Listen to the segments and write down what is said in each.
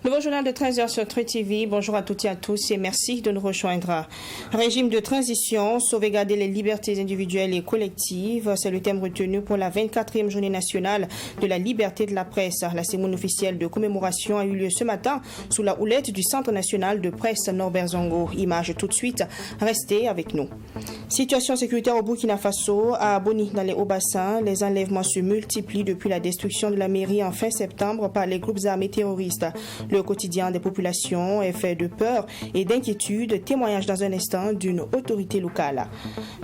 Nouveau journal de 13h sur Tru TV. Bonjour à toutes et à tous et merci de nous rejoindre. Régime de transition, sauvegarder les libertés individuelles et collectives, c'est le thème retenu pour la 24e journée nationale de la liberté de la presse. La cérémonie officielle de commémoration a eu lieu ce matin sous la houlette du Centre national de presse Norbert Zongo. Image tout de suite, restez avec nous. Situation sécuritaire au Burkina Faso, à Boni dans les Hauts-Bassins, les enlèvements se multiplient depuis la destruction de la mairie en fin septembre par les groupes armés terroristes. Le quotidien des populations est fait de peur et d'inquiétude, témoignage dans un instant d'une autorité locale.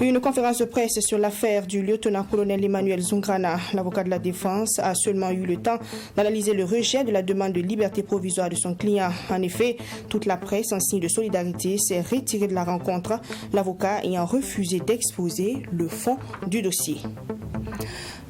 Une conférence de presse sur l'affaire du lieutenant-colonel Emmanuel Zungrana. L'avocat de la défense a seulement eu le temps d'analyser le rejet de la demande de liberté provisoire de son client. En effet, toute la presse, en signe de solidarité, s'est retirée de la rencontre, l'avocat ayant refusé d'exposer le fond du dossier.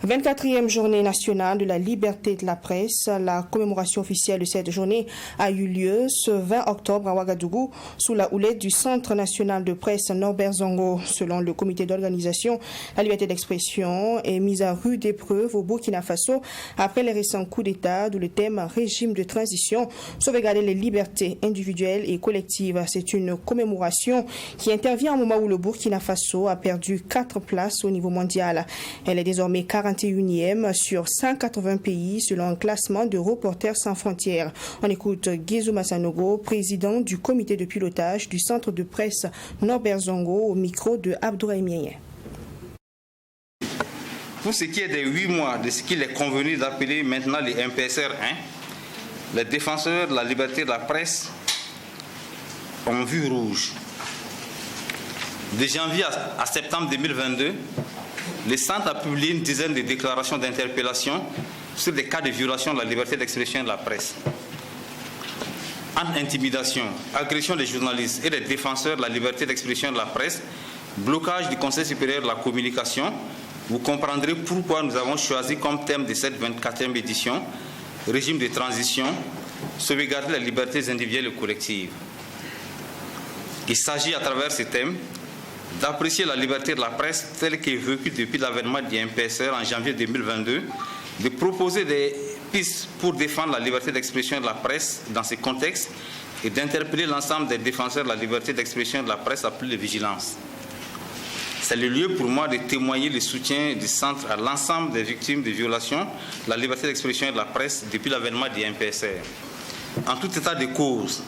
24e journée nationale de la liberté de la presse. La commémoration officielle de cette journée a eu lieu ce 20 octobre à Ouagadougou sous la houlette du Centre national de presse Norbert Zongo. Selon le comité d'organisation, la liberté d'expression est mise à rude épreuve au Burkina Faso après les récents coups d'État, d'où le thème régime de transition, sauvegarder les libertés individuelles et collectives. C'est une commémoration qui intervient au moment où le Burkina Faso a perdu 4 places au niveau mondial. Elle est désormais 41e sur 180 pays selon un classement de Reporters sans frontières. On écoute Guizou Massanogo, président du comité de pilotage du centre de presse Norbert Zongo au micro de Abdourahim Yeye. Pour ce qui est des 8 mois de ce qu'il est convenu d'appeler maintenant les MPSR 1, les défenseurs de la liberté de la presse ont vu rouge. De janvier à septembre 2022, le centre a publié une dizaine de déclarations d'interpellation sur des cas de violation de la liberté d'expression et de la presse. Entre intimidation, agression des journalistes et des défenseurs de la liberté d'expression et de la presse, blocage du Conseil supérieur de la communication, vous comprendrez pourquoi nous avons choisi comme thème de cette 24e édition régime de transition, sauvegarder les libertés individuelles et collectives. Il s'agit à travers ce thème d'apprécier la liberté de la presse telle qu'elle est vécue depuis l'avènement du MPSR en janvier 2022, de proposer des pistes pour défendre la liberté d'expression et de la presse dans ces contextes et d'interpeller l'ensemble des défenseurs de la liberté d'expression et de la presse à plus de vigilance. C'est le lieu pour moi de témoigner le soutien du centre à l'ensemble des victimes de violations de la liberté d'expression et de la presse depuis l'avènement du MPSR. En tout état de cause,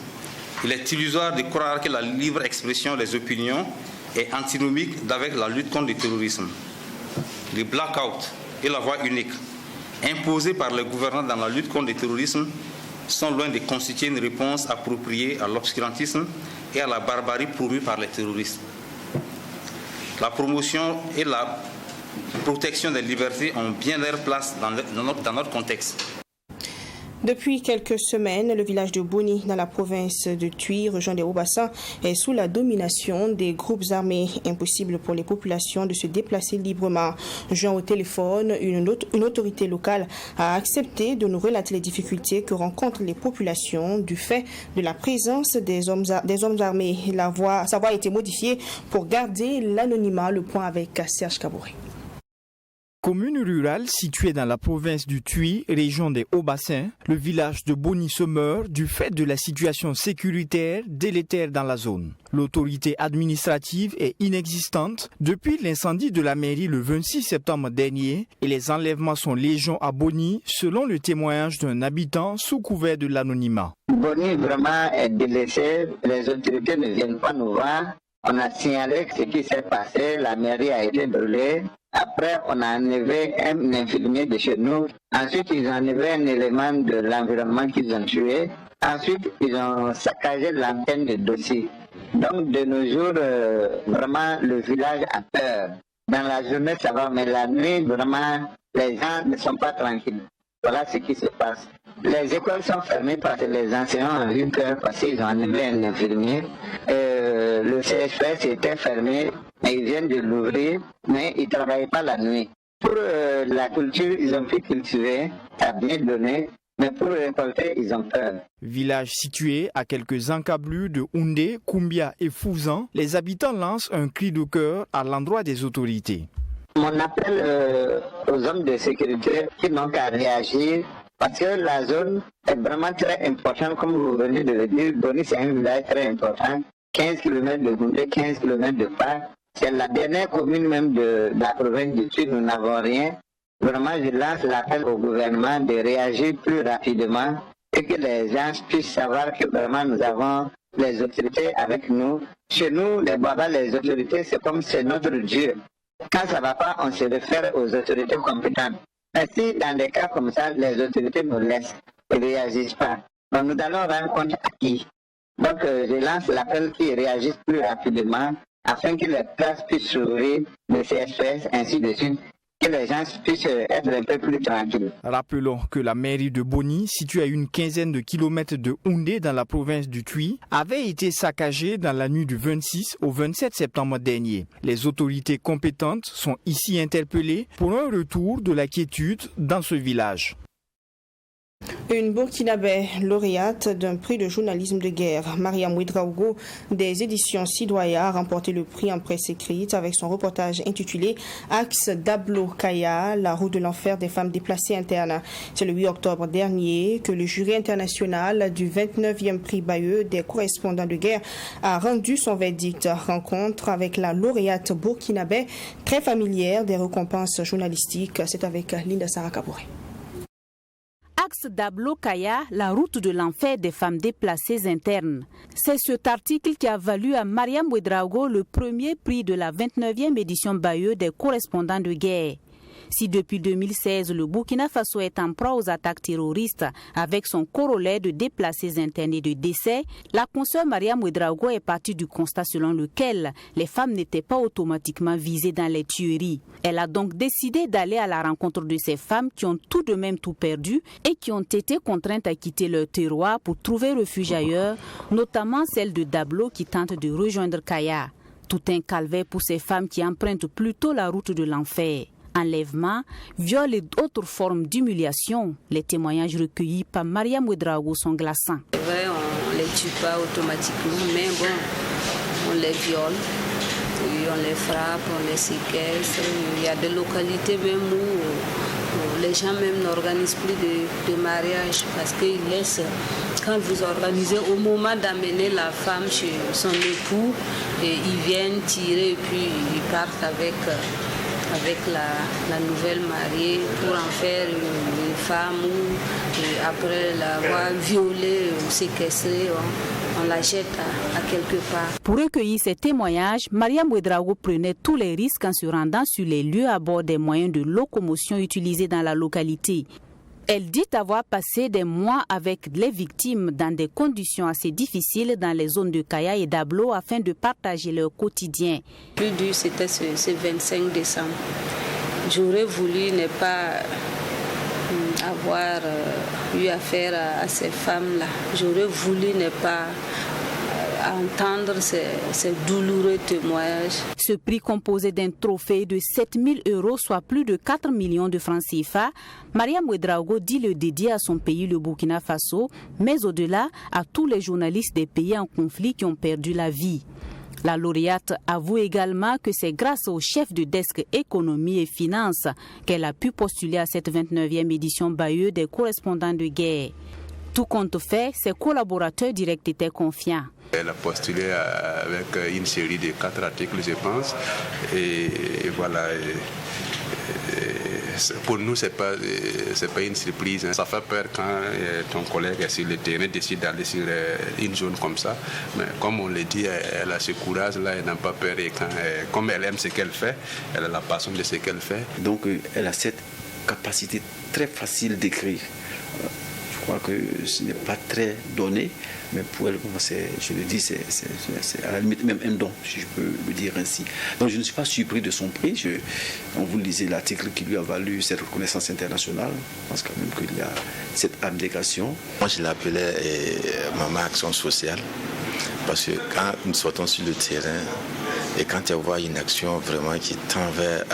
il est illusoire de croire que la libre expression des opinions est antinomique avec la lutte contre le terrorisme. Les blackouts et la voie unique imposés par les gouvernants dans la lutte contre le terrorisme sont loin de constituer une réponse appropriée à l'obscurantisme et à la barbarie promue par les terroristes. La promotion et la protection des libertés ont bien leur place dans notre contexte. Depuis quelques semaines, le village de Boni, dans la province de Tui, région des Hauts-Bassins, est sous la domination des groupes armés. Impossible pour les populations de se déplacer librement. Joint au téléphone, une autorité locale a accepté de nous relater les difficultés que rencontrent les populations du fait de la présence des hommes armés. Sa voix a été modifiée pour garder l'anonymat. Le point avec Serge Kabouré. Commune rurale située dans la province du Tui, région des Hauts-Bassins, le village de Boni se meurt du fait de la situation sécuritaire délétère dans la zone. L'autorité administrative est inexistante depuis l'incendie de la mairie le 26 septembre dernier et les enlèvements sont légion à Boni selon le témoignage d'un habitant sous couvert de l'anonymat. Boni vraiment est délaissé, les autorités ne viennent pas nous voir. On a signalé ce qui s'est passé, la mairie a été brûlée. Après, on a enlevé un infirmier de chez nous. Ensuite, ils ont enlevé un élément de l'environnement qu'ils ont tué. Ensuite, ils ont saccagé l'antenne de dossier. Donc, de nos jours, vraiment, le village a peur. Dans la journée, ça va, mais la nuit, vraiment, les gens ne sont pas tranquilles. Voilà ce qui se passe. Les écoles sont fermées parce que les enseignants ont eu peur parce qu'ils ont enlevé un infirmier. Le CSPS était fermé mais ils viennent de l'ouvrir, mais ils ne travaillent pas la nuit. Pour la culture, ils ont pu cultiver, ça a bien donné, mais pour récolter, ils ont peur. Village situé à quelques encablures de Houndé, Koumbia et Fouzan, les habitants lancent un cri de cœur à l'endroit des autorités. Mon appel aux hommes de sécurité qui n'ont qu'à réagir, parce que la zone est vraiment très importante, comme vous venez de le dire. Boni, c'est un village très important, 15 km de Houndé, 15 km de Pâques. C'est la dernière commune même de la province du Sud, nous n'avons rien. Vraiment, je lance l'appel au gouvernement de réagir plus rapidement et que les gens puissent savoir que vraiment nous avons les autorités avec nous. Chez nous, les Baba, les autorités, c'est comme c'est notre Dieu. Quand ça ne va pas, on se réfère aux autorités compétentes. Mais si dans des cas comme ça, les autorités nous laissent et ne réagissent pas, donc nous allons rendre compte à qui. Donc je lance l'appel qu'ils réagissent plus rapidement afin que les places puissent s'ouvrir, le CSPS, ainsi de suite, que les gens puissent être un peu plus tranquilles. Rappelons que la mairie de Boni, située à une quinzaine de kilomètres de Houndé dans la province du Tuy, avait été saccagée dans la nuit du 26 au 27 septembre dernier. Les autorités compétentes sont ici interpellées pour un retour de la quiétude dans ce village. Une Burkinabé lauréate d'un prix de journalisme de guerre, Mariam Ouedraogo, des éditions Sidoya, a remporté le prix en presse écrite avec son reportage intitulé Axe Dablo Kaya, la route de l'enfer des femmes déplacées internes. C'est le 8 octobre dernier que le jury international du 29e prix Bayeux des correspondants de guerre a rendu son verdict. Rencontre avec la lauréate burkinabé, très familière des récompenses journalistiques. C'est avec Linda Sarakabouré. Axe Dablo Kaya, la route de l'enfer des femmes déplacées internes. C'est cet article qui a valu à Mariam Ouedraogo le premier prix de la 29e édition Bayeux des correspondants de guerre. Si depuis 2016, le Burkina Faso est en proie aux attaques terroristes avec son corollaire de déplacés internes et de décès, la consoeur Mariam Ouedraogo est partie du constat selon lequel les femmes n'étaient pas automatiquement visées dans les tueries. Elle a donc décidé d'aller à la rencontre de ces femmes qui ont tout de même tout perdu et qui ont été contraintes à quitter leur terroir pour trouver refuge ailleurs, notamment celle de Dablo qui tente de rejoindre Kaya. Tout un calvaire pour ces femmes qui empruntent plutôt la route de l'enfer. Enlèvement, viol et d'autres formes d'humiliation. Les témoignages recueillis par Mariam Ouedraogo sont glaçants. C'est vrai, on ne les tue pas automatiquement, mais bon, on les viole, on les frappe, on les séquestre. Il y a des localités même où les gens même n'organisent plus de mariage parce qu'ils laissent, quand vous organisez, au moment d'amener la femme chez son époux, et ils viennent tirer et puis ils partent avec la nouvelle mariée pour en faire une femme ou après l'avoir violée ou séquestrée, on la jette à quelque part. Pour recueillir ces témoignages, Mariam Ouedraogo prenait tous les risques en se rendant sur les lieux à bord des moyens de locomotion utilisés dans la localité. Elle dit avoir passé des mois avec les victimes dans des conditions assez difficiles dans les zones de Kaya et d'Ablo afin de partager leur quotidien. Le plus dur, c'était ce 25 décembre. J'aurais voulu ne pas avoir eu affaire à ces femmes-là. J'aurais voulu ne pas entendre ces douloureux témoignages. Ce prix composé d'un trophée de 7 000 €, soit plus de 4 millions de francs CFA, Mariam Ouedraogo dit le dédier à son pays, le Burkina Faso, mais au-delà, à tous les journalistes des pays en conflit qui ont perdu la vie. La lauréate avoue également que c'est grâce au chef de desk économie et finances qu'elle a pu postuler à cette 29e édition Bayeux des correspondants de guerre. Tout compte fait, ses collaborateurs directs étaient confiants. Elle a postulé avec une série de 4 articles, je pense. Et voilà. Pour nous, c'est pas une surprise. Ça fait peur quand ton collègue est sur le terrain, décide d'aller sur une zone comme ça. Mais comme on le dit, elle a ce courage-là, elle n'a pas peur. Et comme elle aime ce qu'elle fait, elle a la passion de ce qu'elle fait. Donc, elle a cette capacité très facile d'écrire. Je crois que ce n'est pas très donné, mais pour elle, je le dis, c'est à la limite même un don, si je peux le dire ainsi. Donc je ne suis pas surpris de son prix. On vous lisez l'article qui lui a valu cette reconnaissance internationale. Je pense quand même qu'il y a cette abnégation. Moi, je l'appelais Maman Action Sociale, parce que quand nous sortons sur le terrain, Et quand elle voit une action vraiment qui tend vers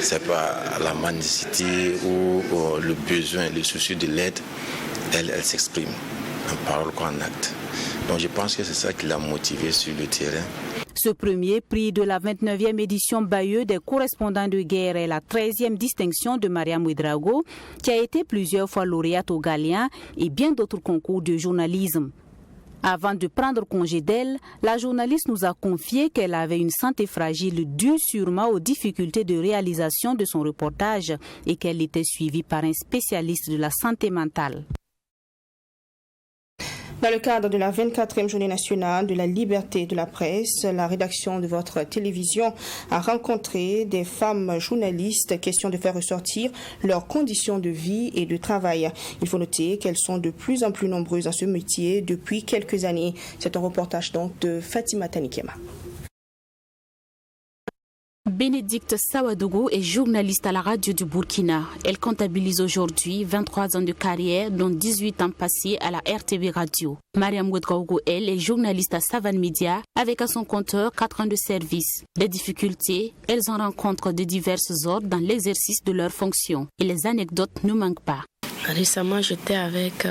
c'est pas la mendicité ou le besoin, le souci de l'aide, elle s'exprime en parole qu'en acte. Donc je pense que c'est ça qui l'a motivée sur le terrain. Ce premier prix de la 29e édition Bayeux des correspondants de guerre est la 13e distinction de Mariam Ouedraogo, qui a été plusieurs fois lauréate au Galien et bien d'autres concours de journalisme. Avant de prendre congé d'elle, la journaliste nous a confié qu'elle avait une santé fragile due sûrement aux difficultés de réalisation de son reportage et qu'elle était suivie par un spécialiste de la santé mentale. Dans le cadre de la 24e journée nationale de la liberté de la presse, la rédaction de votre télévision a rencontré des femmes journalistes, question de faire ressortir leurs conditions de vie et de travail. Il faut noter qu'elles sont de plus en plus nombreuses dans ce métier depuis quelques années. C'est un reportage donc de Fatima Tanikema. Bénédicte Sawadougou est journaliste à la radio du Burkina. Elle comptabilise aujourd'hui 23 ans de carrière, dont 18 ans passés à la RTV Radio. Mariam Ouedraogo, elle, est journaliste à Savane Media, avec à son compteur 4 ans de service. Des difficultés, elles en rencontrent de diverses ordres dans l'exercice de leurs fonctions. Et les anecdotes ne manquent pas. Récemment, j'étais avec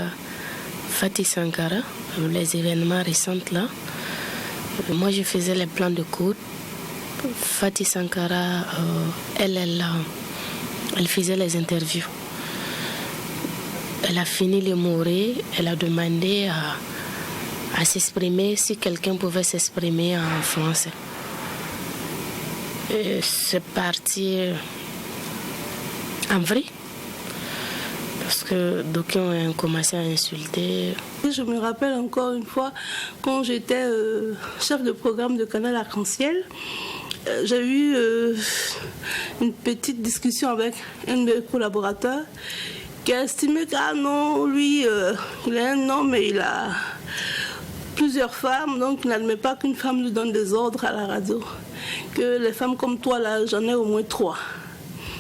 Fatih Sankara, les événements récents là. Moi, je faisais les plans de cours. Fatih Sankara, elle faisait les interviews. Elle a fini les morets, elle a demandé à s'exprimer si quelqu'un pouvait s'exprimer en français. Et c'est parti en vrai. Parce que d'aucuns ont commencé à insulter. Je me rappelle encore une fois, quand j'étais chef de programme de Canal Arc-en-Ciel, j'ai eu une petite discussion avec un de mes collaborateurs qui a estimé lui, il a un homme et il a plusieurs femmes, donc il n'admet pas qu'une femme lui donne des ordres à la radio. Que les femmes comme toi, là, j'en ai au moins 3.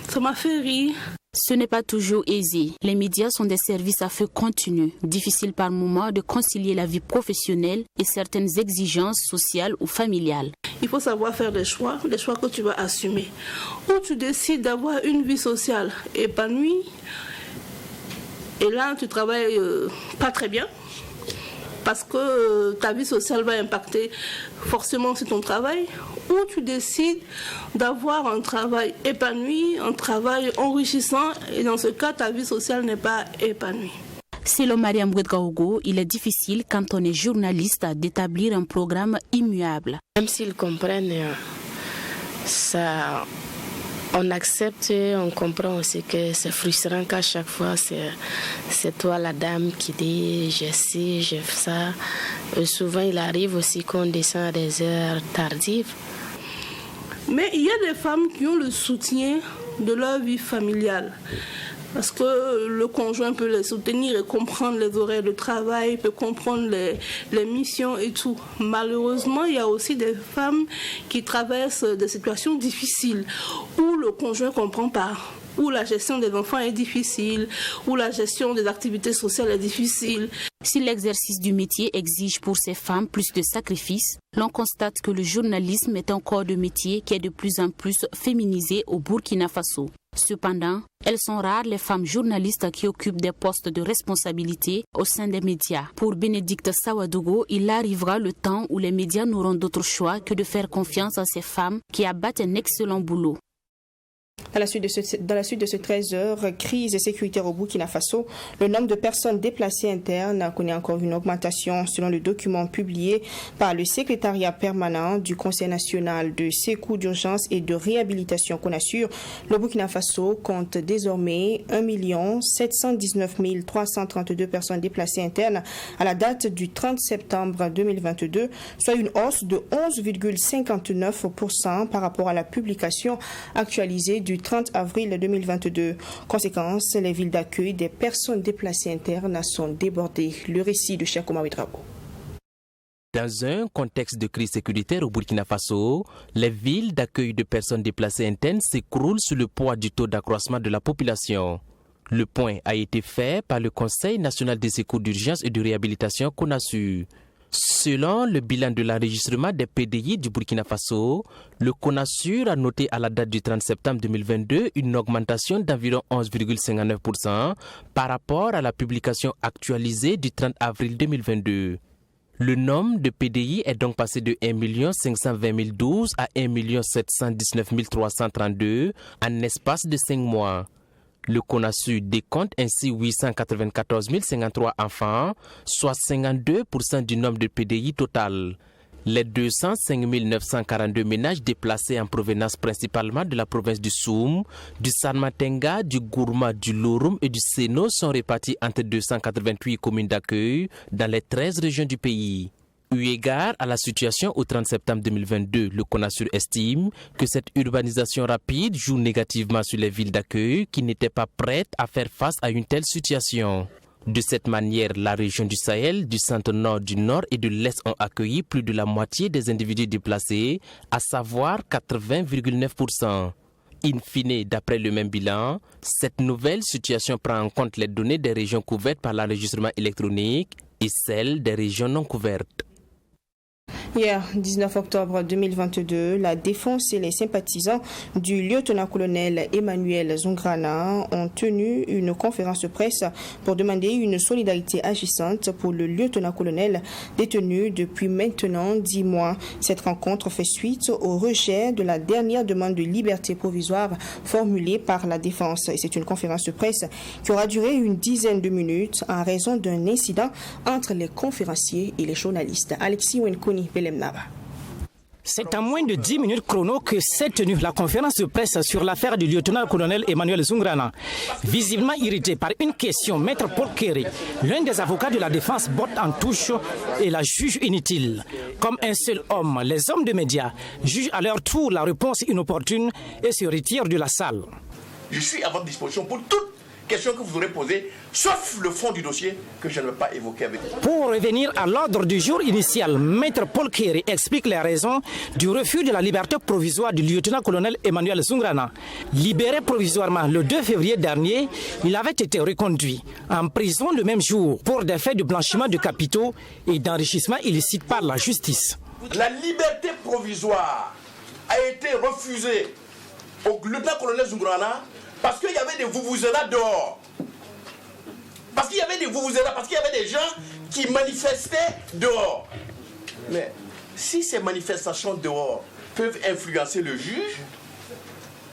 Ça m'a fait rire. Ce n'est pas toujours aisé. Les médias sont des services à feu continu. Difficile par moments de concilier la vie professionnelle et certaines exigences sociales ou familiales. Il faut savoir faire des choix que tu vas assumer. Ou tu décides d'avoir une vie sociale épanouie, et là tu travailles pas très bien, parce que ta vie sociale va impacter forcément sur ton travail, ou tu décides d'avoir un travail épanoui, un travail enrichissant, et dans ce cas, ta vie sociale n'est pas épanouie. Selon Mariam Ouedraogo, il est difficile quand on est journaliste d'établir un programme immuable. Même s'ils comprennent ça, on accepte, on comprend aussi que c'est frustrant qu'à chaque fois c'est toi la dame qui dit j'ai ci, j'ai ça. Et souvent il arrive aussi qu'on descend à des heures tardives. Mais il y a des femmes qui ont le soutien de leur vie familiale. Parce que le conjoint peut les soutenir et comprendre les horaires de travail, peut comprendre les missions et tout. Malheureusement, il y a aussi des femmes qui traversent des situations difficiles où le conjoint ne comprend pas, où la gestion des enfants est difficile, où la gestion des activités sociales est difficile. Si l'exercice du métier exige pour ces femmes plus de sacrifices, l'on constate que le journalisme est un corps de métier qui est de plus en plus féminisé au Burkina Faso. Cependant, elles sont rares les femmes journalistes qui occupent des postes de responsabilité au sein des médias. Pour Bénédicte Sawadougou, il arrivera le temps où les médias n'auront d'autre choix que de faire confiance à ces femmes qui abattent un excellent boulot. Dans la suite de ce 13h, crise sécuritaire au Burkina Faso, le nombre de personnes déplacées internes connaît encore une augmentation selon le document publié par le secrétariat permanent du Conseil national de secours d'urgence et de réhabilitation CONASUR. Le Burkina Faso compte désormais 1 719 332 personnes déplacées internes à la date du 30 septembre 2022, soit une hausse de 11,59% par rapport à la publication actualisée du 30 avril 2022. Conséquence, les villes d'accueil des personnes déplacées internes sont débordées. Le récit de Cheikh Oumar Ouedraogo. Dans un contexte de crise sécuritaire au Burkina Faso, les villes d'accueil de personnes déplacées internes s'écroulent sous le poids du taux d'accroissement de la population. Le point a été fait par le Conseil national des secours d'urgence et de réhabilitation CONASUR. Selon le bilan de l'enregistrement des PDI du Burkina Faso, le CONASUR a noté à la date du 30 septembre 2022 une augmentation d'environ 11,59% par rapport à la publication actualisée du 30 avril 2022. Le nombre de PDI est donc passé de 1 520 012 à 1 719 332 en espace de 5 mois. Le CONASUR décompte ainsi 894 053 enfants, soit 52% du nombre de PDI total. Les 205 942 ménages déplacés en provenance principalement de la province du Soum, du Sanmatenga, du Gourma, du Lorum et du Seno sont répartis entre 288 communes d'accueil dans les 13 régions du pays. Eu égard à la situation au 30 septembre 2022, le CONASUR estime que cette urbanisation rapide joue négativement sur les villes d'accueil qui n'étaient pas prêtes à faire face à une telle situation. De cette manière, la région du Sahel, du centre-nord, du nord et de l'est ont accueilli plus de la moitié des individus déplacés, à savoir 80,9%. In fine, d'après le même bilan, cette nouvelle situation prend en compte les données des régions couvertes par l'enregistrement électronique et celles des régions non couvertes. Hier, 19 octobre 2022, la défense et les sympathisants du lieutenant-colonel Emmanuel Zungrana ont tenu une conférence de presse pour demander une solidarité agissante pour le lieutenant-colonel détenu depuis maintenant 10 mois. Cette rencontre fait suite au rejet de la dernière demande de liberté provisoire formulée par la défense. Et c'est une conférence de presse qui aura duré une dizaine de minutes en raison d'un incident entre les conférenciers et les journalistes. Alexis Wenkoni, Belemnaba. C'est en moins de 10 minutes chrono que s'est tenue la conférence de presse sur l'affaire du lieutenant-colonel Emmanuel Zungrana. Visiblement irrité par une question, Maître Paul Kéré, l'un des avocats de la défense, botte en touche et la juge inutile. Comme un seul homme, les hommes de médias jugent à leur tour la réponse inopportune et se retirent de la salle. Je suis à votre disposition pour toute question que vous aurez posée, sauf le fond du dossier que je ne vais pas évoquer avec vous. Pour revenir à l'ordre du jour initial, Maître Paul Kéré explique les raisons du refus de la liberté provisoire du lieutenant-colonel Emmanuel Zungrana. Libéré provisoirement le 2 février dernier, il avait été reconduit en prison le même jour pour des faits de blanchiment de capitaux et d'enrichissement illicite par la justice. La liberté provisoire a été refusée au lieutenant-colonel Zungrana parce qu'il y avait des vuvuzela dehors. Parce qu'il y avait des vuvuzela, parce qu'il y avait des gens qui manifestaient dehors. Mais si ces manifestations dehors peuvent influencer le juge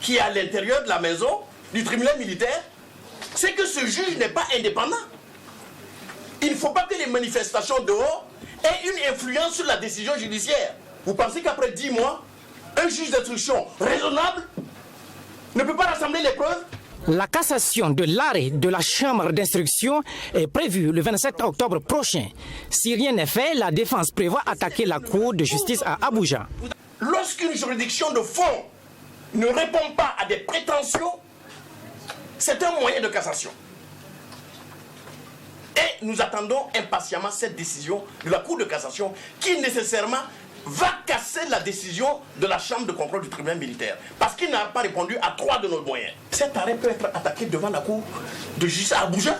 qui est à l'intérieur de la maison du tribunal militaire, c'est que ce juge n'est pas indépendant. Il ne faut pas que les manifestations dehors aient une influence sur la décision judiciaire. Vous pensez qu'après 10 mois, un juge d'instruction raisonnable ne peut pas rassembler les preuves? La cassation de l'arrêt de la chambre d'instruction est prévue le 27 octobre prochain. Si rien n'est fait, la défense prévoit attaquer la Cour de justice à Abuja. Lorsqu'une juridiction de fond ne répond pas à des prétentions, c'est un moyen de cassation. Et nous attendons impatiemment cette décision de la Cour de cassation qui nécessairement va casser la décision de la chambre de contrôle du tribunal militaire parce qu'il n'a pas répondu à 3 de nos moyens. Cet arrêt peut être attaqué devant la cour de justice à Abuja.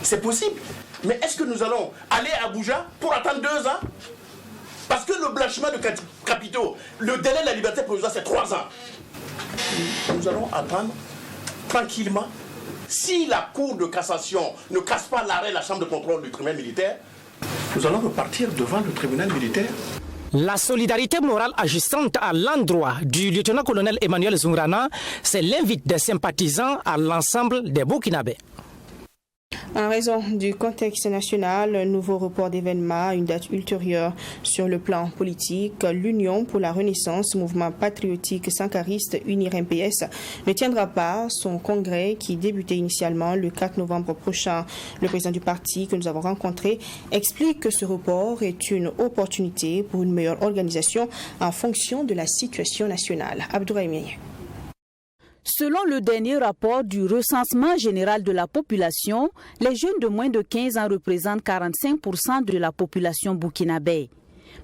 C'est possible. Mais est-ce que nous allons aller à Abuja pour attendre 2 ans? Parce que le blanchiment de capitaux, le délai de la liberté provisoire, c'est 3 ans. Nous allons attendre tranquillement. Si la cour de cassation ne casse pas l'arrêt de la chambre de contrôle du tribunal militaire, nous allons repartir devant le tribunal militaire. La solidarité morale agissante à l'endroit du lieutenant-colonel Emmanuel Zungrana, c'est l'invite des sympathisants à l'ensemble des Burkinabés. En raison du contexte national, un nouveau report d'événements à une date ultérieure. Sur le plan politique, l'Union pour la Renaissance, mouvement patriotique sankariste UNIR MPS, ne tiendra pas son congrès qui débutait initialement le 4 novembre prochain. Le président du parti que nous avons rencontré explique que ce report est une opportunité pour une meilleure organisation en fonction de la situation nationale. Abdourahim. Selon le dernier rapport du recensement général de la population, les jeunes de moins de 15 ans représentent 45% de la population burkinabé.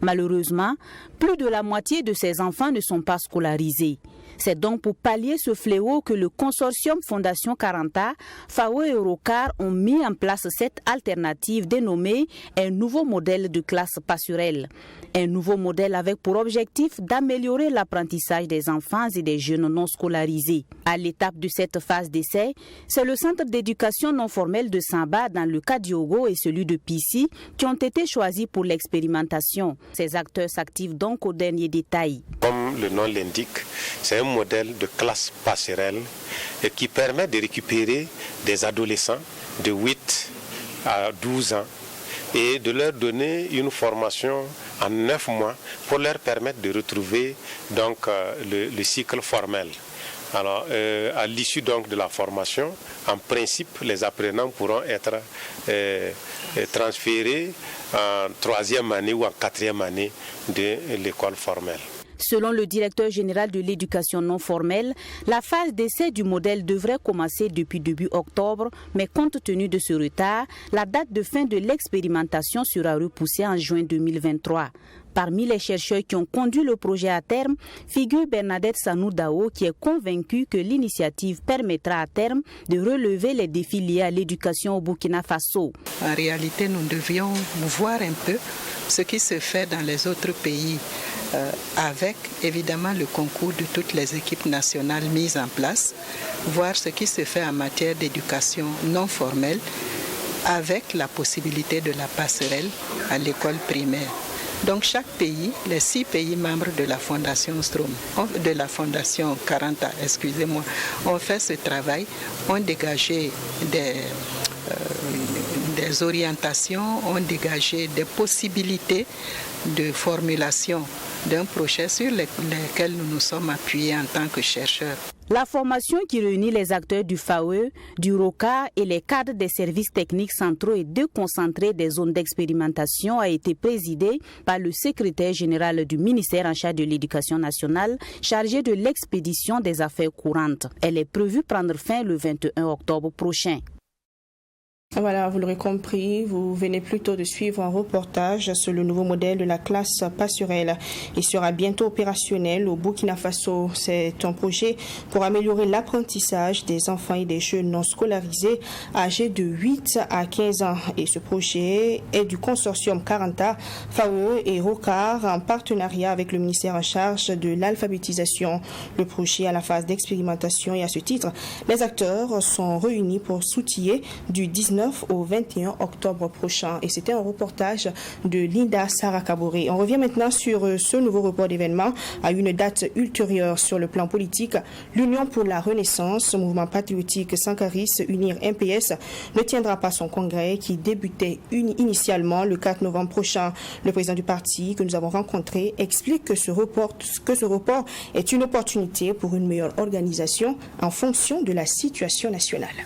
Malheureusement, plus de la moitié de ces enfants ne sont pas scolarisés. C'est donc pour pallier ce fléau que le consortium Fondation Caranta, FAO et Rocard ont mis en place cette alternative dénommée un nouveau modèle de classe passerelle. Un nouveau modèle avec pour objectif d'améliorer l'apprentissage des enfants et des jeunes non scolarisés. À l'étape de cette phase d'essai, c'est le centre d'éducation non formelle de Samba dans le cas d'Yogo et celui de Pissi qui ont été choisis pour l'expérimentation. Ces acteurs s'activent donc au dernier détail. Comme le nom l'indique, c'est un modèle de classe passerelle qui permet de récupérer des adolescents de 8 à 12 ans et de leur donner une formation en 9 mois pour leur permettre de retrouver donc le cycle formel. Alors, à l'issue donc de la formation, en principe, les apprenants pourront être transférés en 3e année ou en 4e année de l'école formelle. Selon le directeur général de l'éducation non formelle, la phase d'essai du modèle devrait commencer depuis début octobre, mais compte tenu de ce retard, la date de fin de l'expérimentation sera repoussée en juin 2023. Parmi les chercheurs qui ont conduit le projet à terme, figure Bernadette Sanoudao qui est convaincue que l'initiative permettra à terme de relever les défis liés à l'éducation au Burkina Faso. En réalité, nous devions voir un peu ce qui se fait dans les autres pays avec évidemment le concours de toutes les équipes nationales mises en place, voir ce qui se fait en matière d'éducation non formelle avec la possibilité de la passerelle à l'école primaire. Donc chaque pays, les 6 pays membres de la Fondation Strom, de la Fondation Caranta, ont fait ce travail, ont dégagé des orientations, ont dégagé des possibilités de formulation d'un projet sur lesquels nous nous sommes appuyés en tant que chercheurs. La formation qui réunit les acteurs du FAO, du ROCA et les cadres des services techniques centraux et déconcentrés des zones d'expérimentation a été présidée par le secrétaire général du ministère en charge de l'Éducation nationale, chargé de l'expédition des affaires courantes. Elle est prévue prendre fin le 21 octobre prochain. Voilà, vous l'aurez compris, vous venez plutôt de suivre un reportage sur le nouveau modèle de la classe passerelle. Il sera bientôt opérationnel au Burkina Faso. C'est un projet pour améliorer l'apprentissage des enfants et des jeunes non scolarisés âgés de 8 à 15 ans. Et ce projet est du consortium Caranta, FAO et Rocard en partenariat avec le ministère en charge de l'alphabétisation. Le projet est à la phase d'expérimentation et à ce titre, les acteurs sont réunis pour s'outiller du 19 au 21 octobre prochain. Et c'était un reportage de Linda Sarakaboré. On revient maintenant sur ce nouveau report d'événements à une date ultérieure sur le plan politique. L'Union pour la Renaissance, mouvement patriotique sankariste UNIR MPS, ne tiendra pas son congrès qui débutait initialement le 4 novembre prochain. Le président du parti que nous avons rencontré explique que ce report est une opportunité pour une meilleure organisation en fonction de la situation nationale.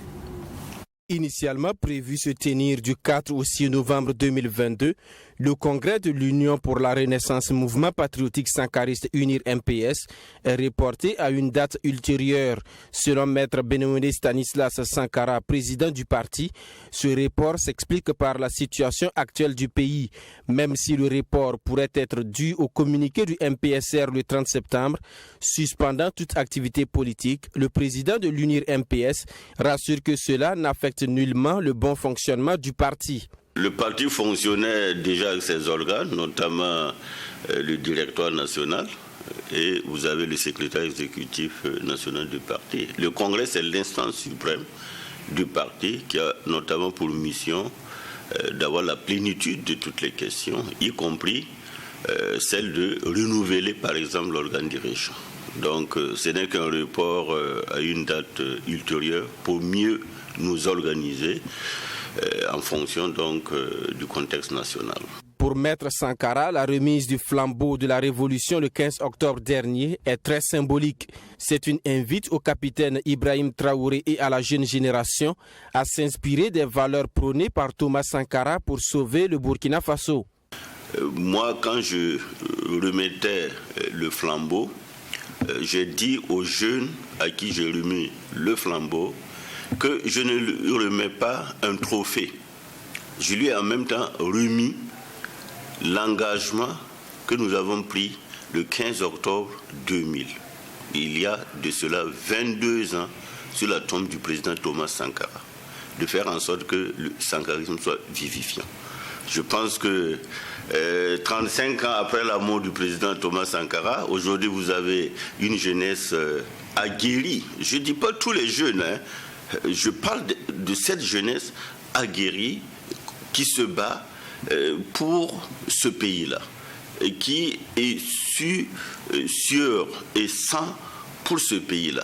Initialement prévu se tenir du 4 au 6 novembre 2022, le congrès de l'Union pour la Renaissance Mouvement Patriotique Sankariste UNIR MPS est reporté à une date ultérieure. Selon Maître Benoué Stanislas Sankara, président du parti, ce report s'explique par la situation actuelle du pays. Même si le report pourrait être dû au communiqué du MPSR le 30 septembre, suspendant toute activité politique, le président de l'UNIR MPS rassure que cela n'affecte nullement le bon fonctionnement du parti. Le parti fonctionnait déjà avec ses organes, notamment le directoire national, et vous avez le secrétaire exécutif national du parti. Le congrès, c'est l'instance suprême du parti qui a notamment pour mission d'avoir la plénitude de toutes les questions, y compris celle de renouveler par exemple l'organe dirigeant. Donc ce n'est qu'un report à une date ultérieure pour mieux nous organiser en fonction donc du contexte national. Pour Maître Sankara, la remise du flambeau de la Révolution le 15 octobre dernier est très symbolique. C'est une invite au capitaine Ibrahim Traoré et à la jeune génération à s'inspirer des valeurs prônées par Thomas Sankara pour sauver le Burkina Faso. Moi, quand je remettais le flambeau, j'ai dit aux jeunes à qui j'ai remis le flambeau que je ne lui remets pas un trophée. Je lui ai en même temps remis l'engagement que nous avons pris le 15 octobre 2000. il y a de cela 22 ans, sur la tombe du président Thomas Sankara, de faire en sorte que le sankarisme soit vivifiant. Je pense que 35 ans après la mort du président Thomas Sankara, aujourd'hui vous avez une jeunesse aguerrie. Je ne dis pas tous les jeunes, je parle de cette jeunesse aguerrie qui se bat pour ce pays-là, et qui est sûr et sang pour ce pays-là.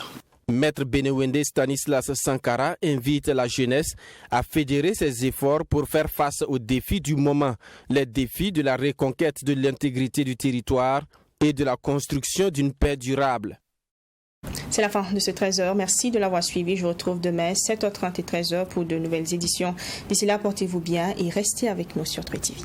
Maître Benewende Stanislas Sankara invite la jeunesse à fédérer ses efforts pour faire face aux défis du moment, les défis de la reconquête de l'intégrité du territoire et de la construction d'une paix durable. C'est la fin de ce 13h. Merci de l'avoir suivi. Je vous retrouve demain 7h30 et 13h pour de nouvelles éditions. D'ici là, portez-vous bien et restez avec nous sur Twi TV.